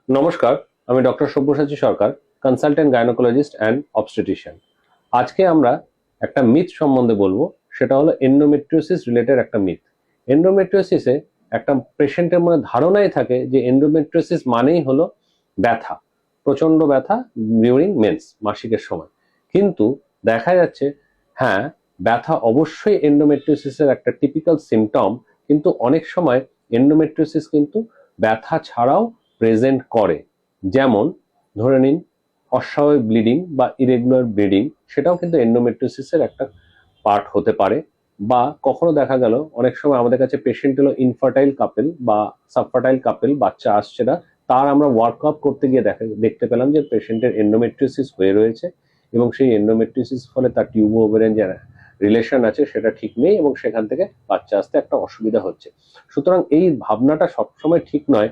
নমস্কার, আমি doctor Sabyasachi Sarkar, consultant gynaecologist and obstetrician. আজকে আমরা একটা মিথ সম্বন্ধে বলবো, সেটা হলো এন্ডোমেট্রিওসিস রিলেটেড একটা মিথ। এন্ডোমেট্রিওসিসে একটা পেশেন্টের মধ্যে ধারণাই থাকে যে এন্ডোমেট্রিওসিস মানেই হলো ব্যথা, প্রচন্ড ব্যথা ডিউরিং মেন্স, মাসিকের সময়। কিন্তু দেখা যাচ্ছে হ্যাঁ, ব্যথা অবশ্যই এন্ডোমেট্রিওসিসের একটা টিপিক্যাল সিমটম, কিন্তু অনেক সময় এন্ডোমেট্রিওসিস কিন্তু ব্যথা ছাড়াও প্রেজেন্ট করে। যেমন ধরে নিন অস্বাভাবিক ব্লিডিং বা ইরেগুলার ব্লিডিং, সেটাও কিন্তু এন্ডোমেট্রিওসিসের একটা পার্ট হতে পারে। বা কখনো দেখা গেল অনেক সময় আমাদের কাছে পেশেন্ট হলো ইনফার্টাইল কাপেল বা সাবফার্টাইল কাপেল, বাচ্চা আসছে না, তার আমরা ওয়ার্কআপ করতে গিয়ে দেখতে পেলাম যে পেশেন্টের এন্ডোমেট্রিওসিস হয়ে রয়েছে, এবং সেই এন্ডোমেট্রিওসিস ফলে তার টিউবো ওভারিয়ান যে রিলেশন আছে সেটা ঠিক নেই, এবং সেখান থেকে বাচ্চা আসতে একটা অসুবিধা হচ্ছে। সুতরাং এই ভাবনাটা সবসময় ঠিক নয়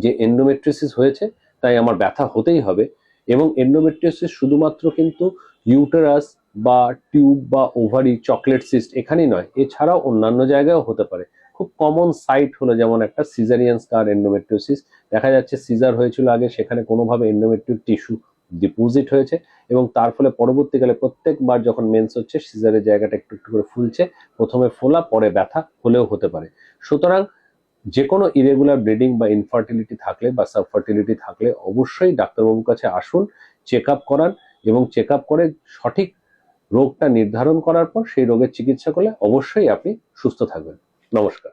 যে এন্ডোমেট্রিওসিস হয়েছে তাই আমার ব্যথা হতেই হবে। এবং এন্ডোমেট্রিওসিস শুধুমাত্র কিন্তু ইউটেরাস বা টিউব বা ওভারি, চকলেট সিস্ট এখানেই নয়, এছাড়াও অন্যান্য জায়গায়ও হতে পারে। খুব কমন সাইট হলো যেমন একটা সিজারিয়ান স্কার এন্ডোমেট্রিওসিস। দেখা যাচ্ছে সিজার হয়েছিল আগে, সেখানে কোনোভাবে এন্ডোমেট্রিক টিস্যু ডিপোজিট হয়েছে, এবং তার ফলে পরবর্তীকালে প্রত্যেকবার যখন মেন্স হচ্ছে সিজারের জায়গাটা একটু একটু করে ফুলছে, প্রথমে ফোলা পরে ব্যথা হলেও হতে পারে। সুতরাং যে কোনো ইরেগুলার ব্লিডিং বা ইনফার্টিলিটি থাকলে বা সাবফার্টিলিটি থাকলে অবশ্যই ডাক্তারবাবুর কাছে আসুন, চেক আপ করান, এবং চেক আপ করে সঠিক রোগটা নির্ধারণ করার পর সেই রোগের চিকিৎসা করলে অবশ্যই আপনি সুস্থ থাকবেন। নমস্কার।